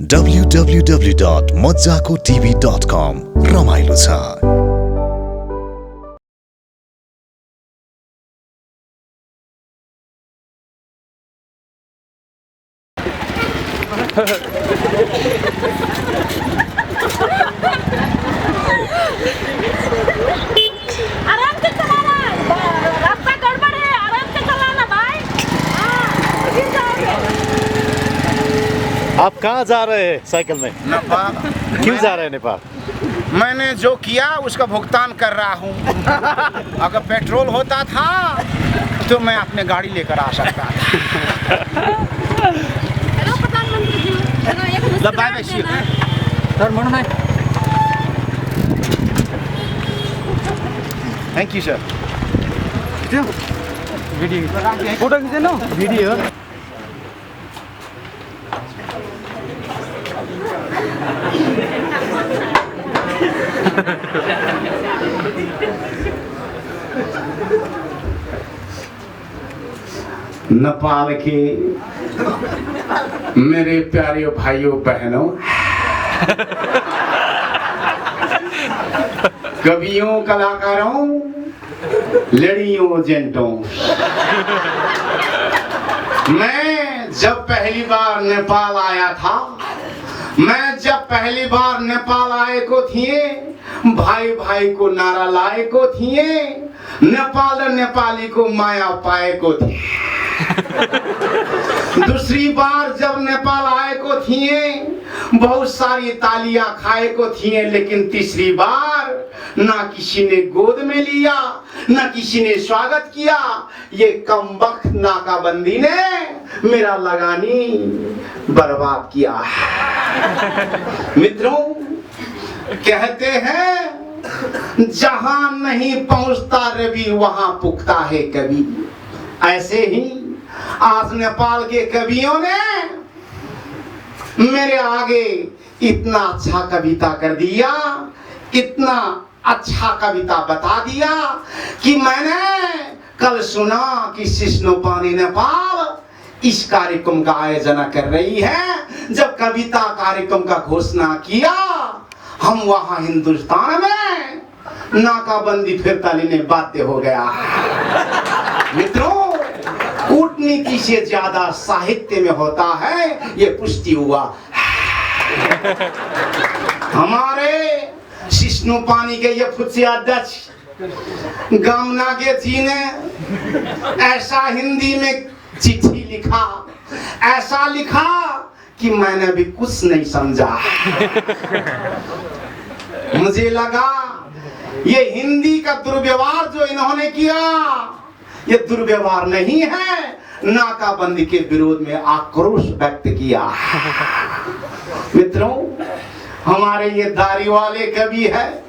www.mojakotv.com रमाइलो छ। आराम से चलाना, रास्ता गड़बड़ है, आराम से चलाना भाई। गिर जाओगे। आप कहाँ जा रहे हैं साइकिल में? नेपाल। क्यों जा रहे हैं नेपाल? मैंने जो किया उसका भुगतान कर रहा हूँ। अगर पेट्रोल होता था तो मैं अपने गाड़ी लेकर आ सकता था। हेलो प्रधानमंत्री जी, हेलो एक बाय बाय सी सर म्हणून आहे thank you sir. Video photo खिचे ना व्हिडिओ नेपाल के मेरे प्यारे भाइयों बहनों, कवियों, कलाकारों, लड़ियों, जेंटों, मैं जब पहली बार नेपाल आया था, नेपाल आए को थिए, भाई भाई को नारा लाए को थिए, नेपाल नेपाली को माया पाए को थिए। दूसरी बार जब नेपाल आए को थिए, बहुत सारी तालियां खाए को थिए, लेकिन तीसरी बार ना किसी ने गोद में लिया, ना किसी ने स्वागत किया। ये कमबख्त नाकाबंदी ने मेरा लगानी बर्बाद किया। मित्रों, कहते हैं जहां नहीं पहुंचता रवि वहां पुगता है कवि। ऐसे ही आज नेपाल के कवियों ने मेरे आगे इतना अच्छा कविता कर दिया, इतना अच्छा कविता बता दिया कि मैंने कल सुना कि सिस्नोपानी नेपाल इस कार्यक्रम का आयोजन कर रही है। जब कविता कार्यक्रम का घोषणा किया, हम वहां हिंदुस्तान में नाकाबंदी फिरता लेने बाध्य हो गया। मित्रों, कूटनीति से ज्यादा साहित्य में होता है, ये पुष्टि हुआ। हमारे सिस्नोपानी के ये फुच्चे अध्यक्ष गामनागे जी ने ऐसा हिंदी में चिट्ठी लिखा, ऐसा लिखा कि मैंने भी कुछ नहीं समझा। मुझे लगा ये हिंदी का दुर्व्यवहार जो इन्होंने किया, ये दुर्व्यवहार नहीं है, नाकाबंदी के विरोध में आक्रोश व्यक्त किया। मित्रों, हमारे ये दाढ़ी वाले कवि है,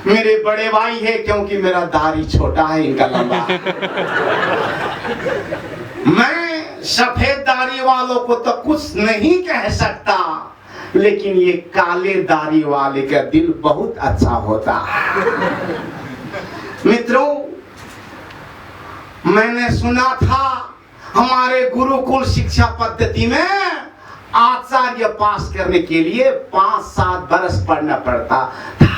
मेरे बड़े भाई है, क्योंकि मेरा दाढ़ी छोटा है, इनका लंबा। मैं सफेद दाढ़ी वालों को तो कुछ नहीं कह सकता, लेकिन ये काले दाढ़ी वाले का दिल बहुत अच्छा होता है। मित्रों, मैंने सुना था हमारे गुरुकुल शिक्षा पद्धति में आचार्य पास करने के लिए 5-7 बरस पढ़ना पड़ता था।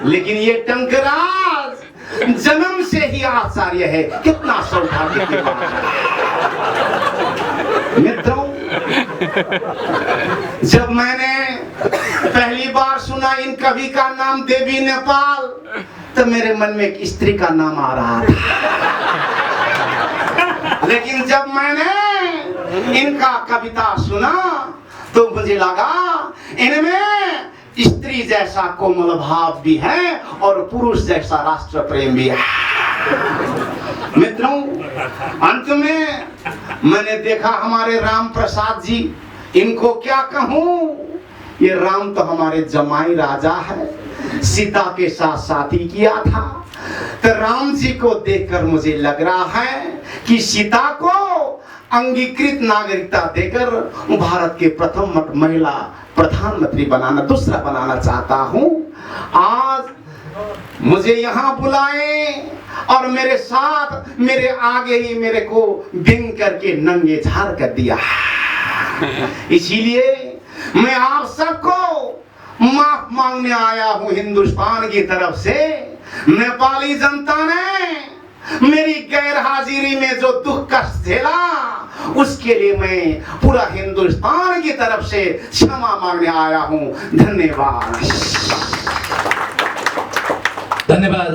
लेकिन ये टंकराज जन्म से ही आचार्य है। कितना सौभाग्य की बात है। मित्रों, जब मैंने पहली बार सुना इन कवि का नाम देवी नेपाल, तो मेरे मन में एक स्त्री का नाम आ रहा था। लेकिन जब मैंने इनका कविता सुना तो मुझे लगा इनमें स्त्री जैसा कोमल भाव भी है और पुरुष जैसा राष्ट्र प्रेम भी है। मित्रों, अंत में मैंने देखा हमारे राम प्रसाद जी, इनको क्या कहूं, ये राम तो हमारे जमाई राजा है, सीता के साथ शादी किया था। तो राम जी को देखकर मुझे लग रहा है कि सीता को अंगीकृत नागरिकता देकर भारत के प्रथम महिला प्रधानमंत्री बनाना, दूसरा बनाना चाहता हूं। आज मुझे यहाँ बुलाए और मेरे साथ, मेरे आगे ही मेरे को बिन करके नंगे झाड़ कर दिया। इसीलिए मैं आप सबको माफ मांगने आया हूं हिंदुस्तान की तरफ से। नेपाली जनता ने मेरी गैर हाजिरी में जो दुख कष्ट झेला उसके लिए मैं पूरा हिंदुस्तान की तरफ से क्षमा मांगने आया हूं। धन्यवाद। धन्यवाद।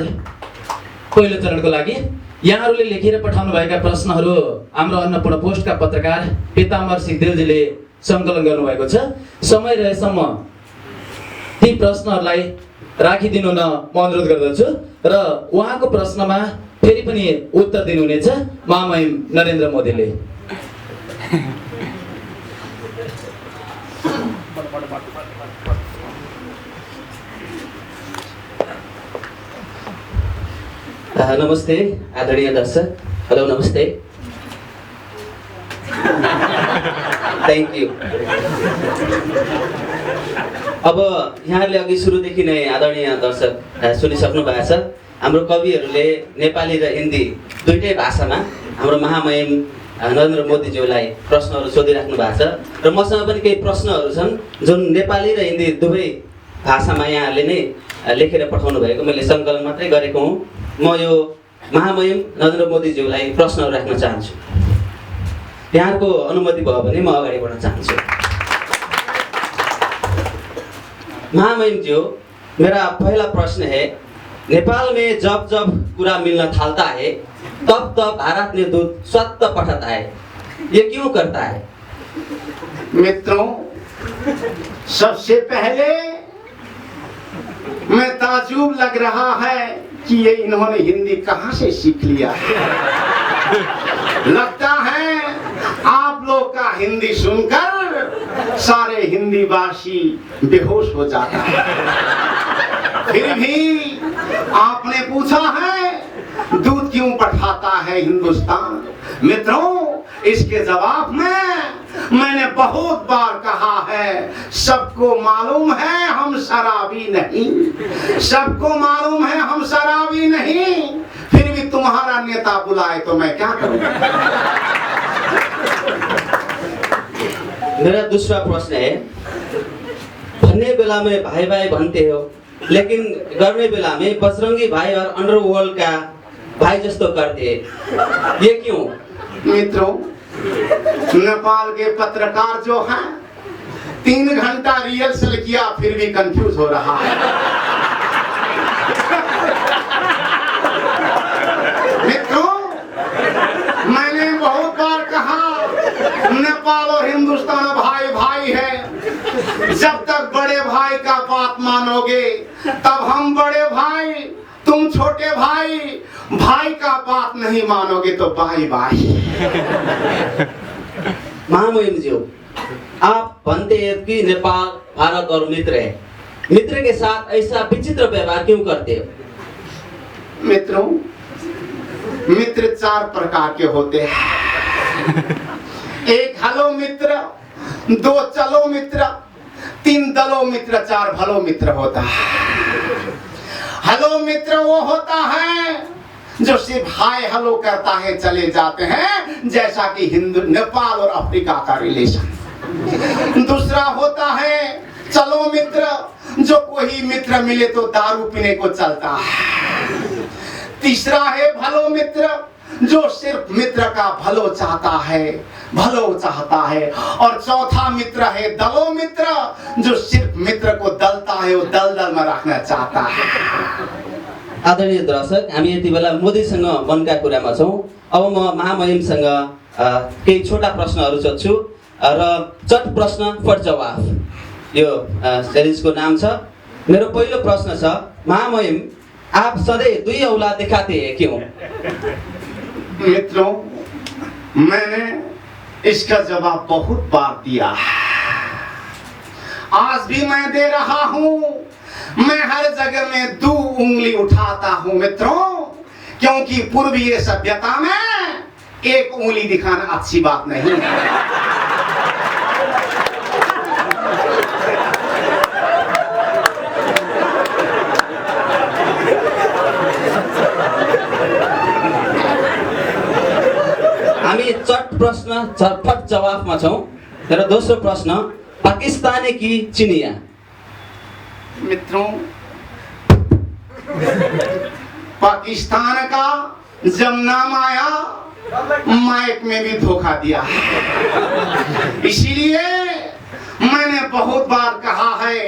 पहिलो चरणको लागि यहाँहरूले लेखेर पठाउनु भएका प्रश्नहरू हाम्रो अन्नपूर्ण पोस्टका पत्रकार पीताम्बर सिग्देलजीले सङ्कलन गर्नुभएको छ। समय रहेसम्म ती प्रश्नहरूलाई राखिदिनु न म अनुरोध गर्दछु र उहाँको प्रश्नमा फेरि पनि उत्तर दिनुहुनेछ महामहिम नरेन्द्र मोदीले। नमस्ते आदरणीय दर्शक। हेलो नमस्ते। Thank you. अब यहाँहरूले अघि सुरुदेखि नै आदरणीय दर्शक सुनिसक्नु भएको छ। हाम्रो कविहरूले नेपाली र हिन्दी दुईटै भाषामा हाम्रो महामहिम नरेन्द्र मोदीज्यूलाई प्रश्नहरू सोधिराख्नु भएको छ र मसँग पनि केही प्रश्नहरू छन् जुन नेपाली र हिन्दी दुवै भाषामा यहाँहरूले नै लेखेर पठाउनु भएको मैले सङ्कलन मात्रै गरेको हुँ। म यो महामहिम नरेन्द्र मोदीज्यूलाई प्रश्नहरू राख्न चाहन्छु। यहाँको अनुमति भयो भने म अगाडि बढ्न चाहन्छु। महामहिम ज्यू, मेरा पहला प्रश्न है, नेपाल में जब जब पूरा मिलना थालता है तब तब भारत ने दूध स्वतः पठाता है, ये क्यों करता है? मित्रों, सबसे पहले मैं ताज्जुब लग रहा है कि ये इन्होंने हिंदी कहाँ से सीख लिया है। लगता है आप लोग का हिंदी सुनकर सारे हिंदी भाषी बेहोश हो जाता है। फिर भी आपने पूछा है दूध क्यों पठाता है हिंदुस्तान। मित्रों, इसके जवाब में मैंने बहुत बार कहा है, सबको मालूम है हम शराबी नहीं, सबको मालूम है हम शराबी नहीं, फिर भी तुम्हारा नेता बुलाए तो मैं क्या करूं। मेरा दूसरा प्रश्न है, भन्ने बेला में भाई भाई भन्ते हो लेकिन गर्ने बेला में बजरंगी भाई और अंडरवर्ल्ड का भाई जस्तो करते, ये क्यों? मित्रों, नेपाल के पत्रकार जो हैं 3 घंटा रिहर्सल किया फिर भी कंफ्यूज हो रहा है। मित्रों, मैंने बहुत बार कहा नेपाल और हिंदुस्तान भाई भाई है। जब तक बड़े भाई का बात मानोगे तब हम बड़े भाई, तुम छोटे भाई, भाई का बात नहीं मानोगे तो भाई भाई। महामहिम जी, आप बनते हैं कि नेपाल भारत और मित्र है, मित्र के साथ ऐसा विचित्र व्यवहार क्यों करते हो? मित्रों, मित्र 4 प्रकार के होते हैं। 1 हलो मित्र, 2 चलो मित्र, 3 दलो मित्र, 4 भलो मित्र होता है। हलो मित्र वो होता है जो सिर्फ हाय हेलो करता है चले जाते हैं, जैसा कि हिंदू नेपाल और अफ्रीका का रिलेशन। दूसरा होता है चलो मित्र, जो कोई मित्र मिले तो दारू पीने को चलता है। तीसरा है भलो मित्र, जो सिर्फ मित्र का भलो चाहता है। और चौथा मित्र है दलो मित्र, जो सिर्फ मित्र को दलता है, वो दलदल में रखना चाहता है। आदरणीय दर्शक, हामी यति बेला मोदीसँग मनका कुरामा छौँ। अब म महामहिमसँग केही छोटा प्रश्नहरू सोध्छु र चट प्रश्न फट जवाफ यो सिरिजको नाम छ। मेरो पहिलो प्रश्न छ, महामहिम आप सधैँ 2 औलाद दिखाते हैं क्यों? मित्रों, मैंने इसका जवाब बहुत बार दिया, आज भी मैं दे रहा हूं। मैं हर जगह में 2 उंगली उठाता हूं मित्रों, क्योंकि पूर्वीय सभ्यता में 1 उंगली दिखाना अच्छी बात नहीं है। हामी चट प्रश्न झटपट जवाफमा छौँ। मेरा दोस्रो प्रश्न, पाकिस्तानी कि चिनिया? मित्रों, पाकिस्तान का जब नाम आया माइक में भी धोखा दिया। इसीलिए मैंने बहुत बार कहा है,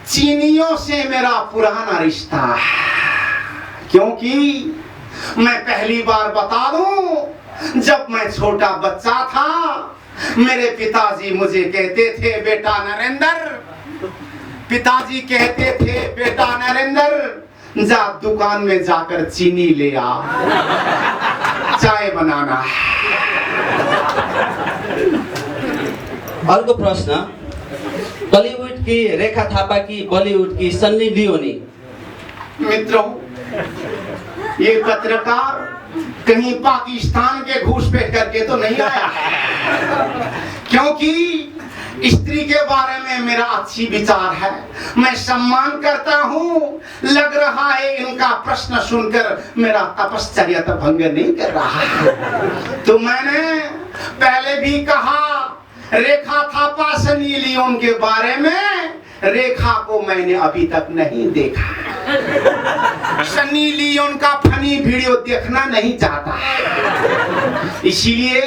चीनियों से मेरा पुराना रिश्ता है। क्योंकि मैं पहली बार बता दूं, जब मैं छोटा बच्चा था मेरे पिताजी मुझे कहते थे, बेटा नरेंद्र, पिताजी कहते थे, बेटा नरेंद्र जा दुकान में जाकर चीनी ले आ, चाय बनाना। अर्को प्रश्न, बलिउड की रेखा थापा की बॉलीवुड की सन्नी लियोनी? मित्रों, ये पत्रकार कहीं पाकिस्तान के घुसपैठ करके तो नहीं आया, क्योंकि स्त्री के बारे में मेरा अच्छी विचार है, मैं सम्मान करता हूँ। लग रहा है इनका प्रश्न सुनकर मेरा तपश्चर्या तो भंग नहीं कर रहा। तो मैंने पहले भी कहा, रेखा थापा सनी लियोन के बारे में, रेखा को मैंने अभी तक नहीं देखा। सनी लियोन का फनी वीडियो देखना नहीं चाहता। इसीलिए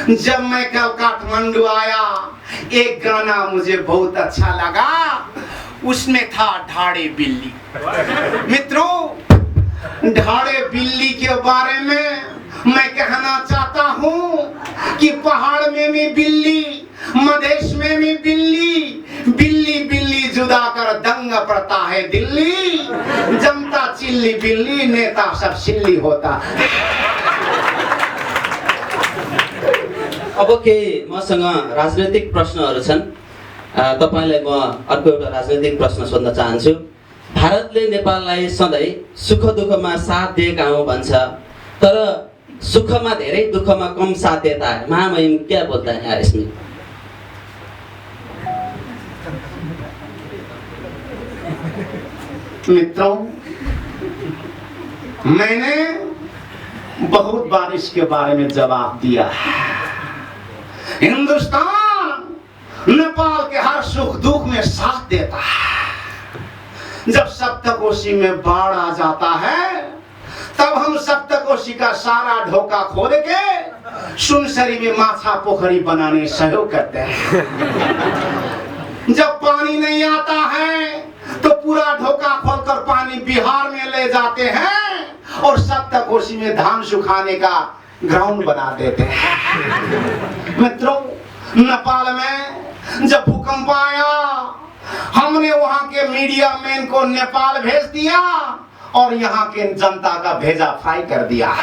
जब मैं कल काठमांडू आया, एक गाना मुझे बहुत अच्छा लगा, उसमें था ढाड़े बिल्ली। मित्रों, ढाड़े बिल्ली के बारे में मैं कहना चाहता हूँ कि पहाड़ में भी बिल्ली, मधेश में भी बिल्ली, बिल्ली बिल्ली जुदा कर दंग पड़ता है दिल्ली, जनता चिल्ली बिल्ली, नेता सब सिल्ली होता। अब के मसँग राजनैतिक प्रश्नहरू छन्। तपाईलाई म अर्को एउटा राजनैतिक प्रश्न सोध्न चाहन्छु। भारतले नेपाललाई सधैँ सुख दुःखमा साथ दिएका हौँ भन्छ, तर सुखमा धेरै दुःखमा कम साथ देता है। महामहिम क्या बोलता है यार इसमें? मित्रों, मैंने बहुत बार इसके बारे में जवाब दिया। हिंदुस्तान नेपाल के हर सुख दुख में साथ देता है। जब सप्तकोशी में बाढ़ आ जाता है, तब हम सप्तकोशी का सारा ढोका खोद के सुनसरी में माछा पोखरी बनाने सहयोग करते हैं। जब पानी नहीं आता है तो पूरा ढोका खोलकर पानी बिहार में ले जाते हैं और सप्तकोशी में धान सुखाने का ग्राउंड बना देते हैं। मित्रों, नेपाल में जब भूकंप आया, हमने वहां के मीडिया मैन को नेपाल भेज दिया और यहाँ के जनता का भेजा फ्राई कर दिया।